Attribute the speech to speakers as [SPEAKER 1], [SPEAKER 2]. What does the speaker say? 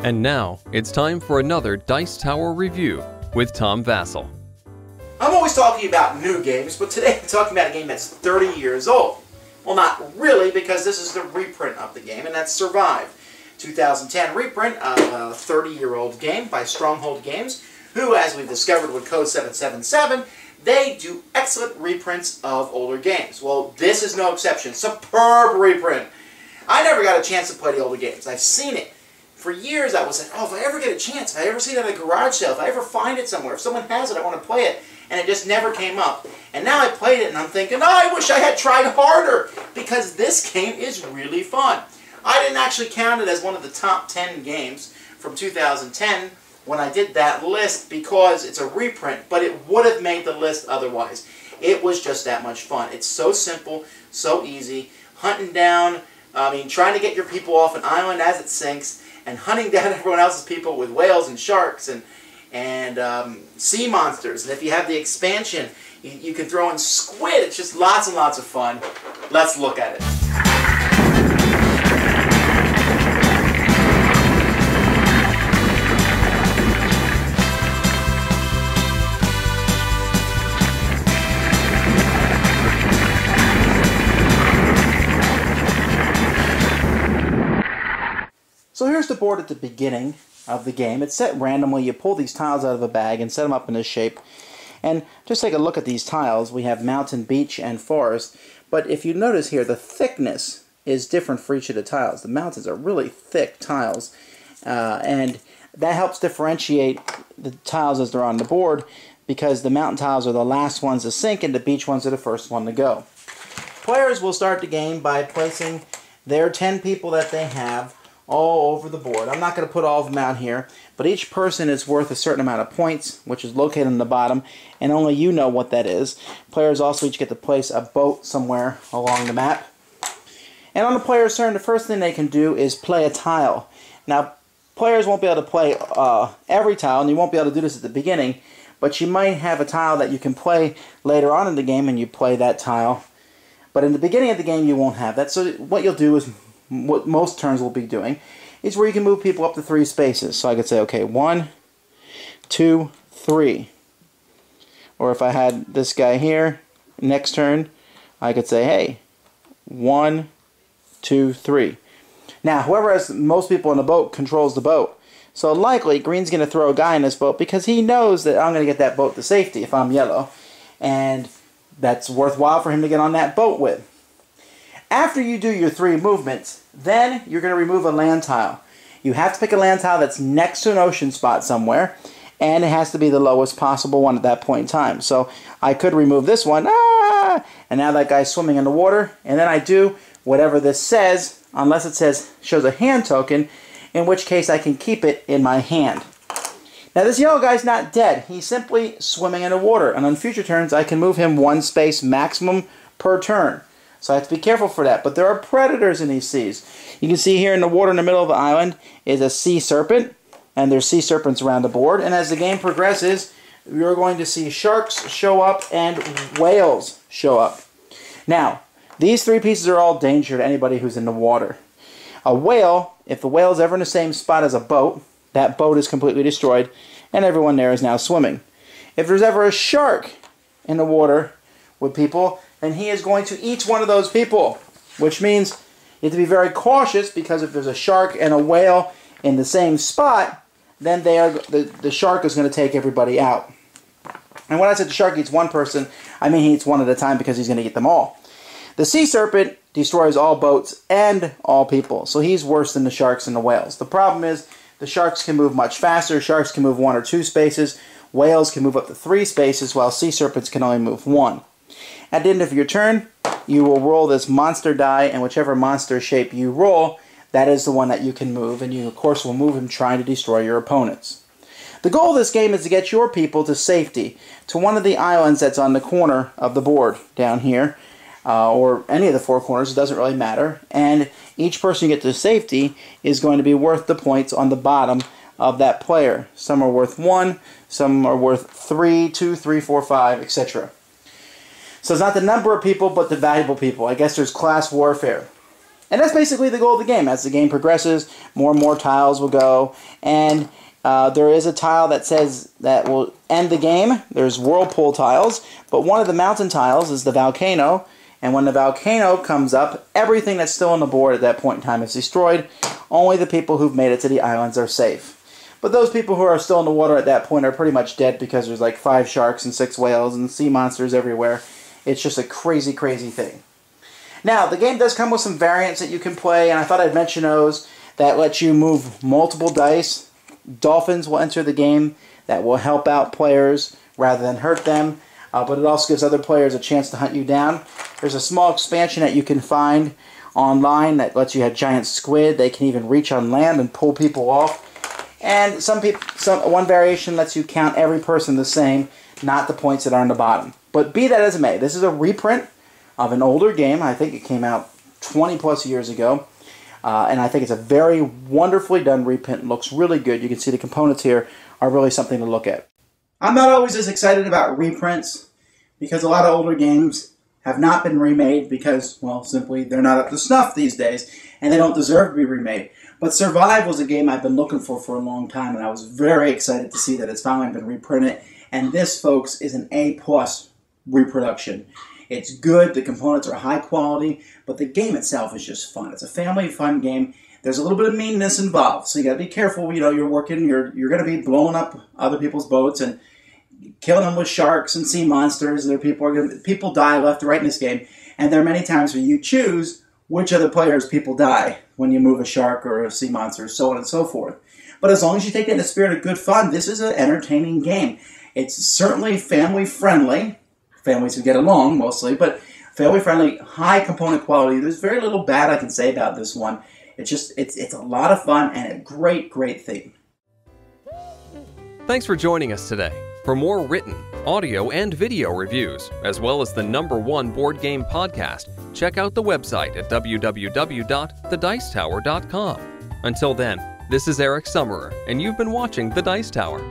[SPEAKER 1] And now, it's time for another Dice Tower review with Tom Vasel.
[SPEAKER 2] I'm always talking about new games, but today I'm talking about a game that's 30 years old. Well, not really, because this is the reprint of the game, and that's Survive. 2010 reprint of a 30-year-old game by Stronghold Games, who, as we've discovered with code 777, they do excellent reprints of older games. Well, this is no exception. Superb reprint. I never got a chance to play the older games. I've seen it. For years I was like, oh, if I ever get a chance, if I ever see it at a garage sale, if I ever find it somewhere, if someone has it, I want to play it. And it just never came up. And now I played it and I'm thinking, oh, I wish I had tried harder, because this game is really fun. I didn't actually count it as one of the top 10 games from 2010 when I did that list because it's a reprint, but it would have made the list otherwise. It was just that much fun. It's so simple, so easy. Hunting down, trying to get your people off an island as it sinks, and hunting down everyone else's people with whales and sharks and sea monsters. And if you have the expansion, you can throw in squid. It's just lots and lots of fun. Let's look at it. So here's the board at the beginning of the game. It's set randomly. You pull these tiles out of a bag and set them up in this shape. And just take a look at these tiles. We have mountain, beach, and forest. But if you notice here, the thickness is different for each of the tiles. The mountains are really thick tiles. And that helps differentiate the tiles as they're on the board, because the mountain tiles are the last ones to sink and the beach ones are the first one to go. Players will start the game by placing their 10 people that they have all over the board. I'm not going to put all of them out here, but each person is worth a certain amount of points, which is located on the bottom, and only you know what that is. Players also each get to place a boat somewhere along the map. And on the player's turn, the first thing they can do is play a tile. Now, players won't be able to play every tile, and you won't be able to do this at the beginning, but you might have a tile that you can play later on in the game, and you play that tile. But in the beginning of the game, you won't have that. So what you'll do is, what most turns will be doing, is where you can move people up to 3 spaces. So I could say, okay, 1, 2, 3. Or if I had this guy here, next turn, I could say, hey, 1, 2, 3. Now, whoever has most people in the boat controls the boat. So likely, green's going to throw a guy in this boat because he knows that I'm going to get that boat to safety if I'm yellow. And that's worthwhile for him to get on that boat with. After you do your 3 movements, then you're going to remove a land tile. You have to pick a land tile that's next to an ocean spot somewhere, and it has to be the lowest possible one at that point in time. So I could remove this one, and now that guy's swimming in the water, and then I do whatever this says, unless it shows a hand token, in which case I can keep it in my hand. Now this yellow guy's not dead. He's simply swimming in the water, and on future turns I can move him 1 space maximum per turn. So I have to be careful for that. But there are predators in these seas. You can see here in the water in the middle of the island is a sea serpent. And there's sea serpents around the board. And as the game progresses, you're going to see sharks show up and whales show up. Now, these 3 pieces are all danger to anybody who's in the water. A whale, if the whale is ever in the same spot as a boat, that boat is completely destroyed. And everyone there is now swimming. If there's ever a shark in the water with people, and he is going to eat one of those people, which means you have to be very cautious, because if there's a shark and a whale in the same spot, then the shark is going to take everybody out. And when I said the shark eats one person, I mean he eats one at a time, because he's going to eat them all. The sea serpent destroys all boats and all people, so he's worse than the sharks and the whales. The problem is the sharks can move much faster. Sharks can move 1 or 2 spaces. Whales can move up to 3 spaces, while sea serpents can only move 1. At the end of your turn, you will roll this monster die, and whichever monster shape you roll, that is the one that you can move, and you, of course, will move him trying to destroy your opponents. The goal of this game is to get your people to safety, to one of the islands that's on the corner of the board down here, or any of the 4 corners, it doesn't really matter, and each person you get to safety is going to be worth the points on the bottom of that player. Some are worth 1, some are worth 3, 2, 3, 4, 5, etc. So it's not the number of people, but the valuable people. I guess there's class warfare. And that's basically the goal of the game. As the game progresses, more and more tiles will go, and there is a tile that says that will end the game. There's whirlpool tiles, but one of the mountain tiles is the volcano, and when the volcano comes up, everything that's still on the board at that point in time is destroyed. Only the people who've made it to the islands are safe. But those people who are still in the water at that point are pretty much dead because there's like 5 sharks and 6 whales and sea monsters everywhere. It's just a crazy, crazy thing. Now, the game does come with some variants that you can play, and I thought I'd mention those that let you move multiple dice. Dolphins will enter the game that will help out players rather than hurt them, but it also gives other players a chance to hunt you down. There's a small expansion that you can find online that lets you have giant squid. They can even reach on land and pull people off. And one variation lets you count every person the same, not the points that are on the bottom. But be that as it may, this is a reprint of an older game. I think it came out 20 plus years ago. And I think it's a very wonderfully done reprint. It looks really good. You can see the components here are really something to look at. I'm not always as excited about reprints because a lot of older games have not been remade because, well, simply they're not up to snuff these days and they don't deserve to be remade. But Survive was a game I've been looking for a long time, and I was very excited to see that it's finally been reprinted. And this, folks, is an A+ reproduction. It's good, the components are high quality, but the game itself is just fun. It's a family fun game. There's a little bit of meanness involved, so you got to be careful. You know, you're working, you're going to be blowing up other people's boats and killing them with sharks and sea monsters. People die left and right in this game, and there are many times where you choose which other players people die when you move a shark or a sea monster, so on and so forth. But as long as you take it in the spirit of good fun, this is an entertaining game. It's certainly family-friendly. Families who get along, mostly, but family-friendly, high component quality. There's very little bad I can say about this one. It's a lot of fun and a great, great theme.
[SPEAKER 1] Thanks for joining us today. For more written, audio, and video reviews, as well as the #1 board game podcast, check out the website at www.thedicetower.com. Until then, this is Eric Summerer, and you've been watching The Dice Tower.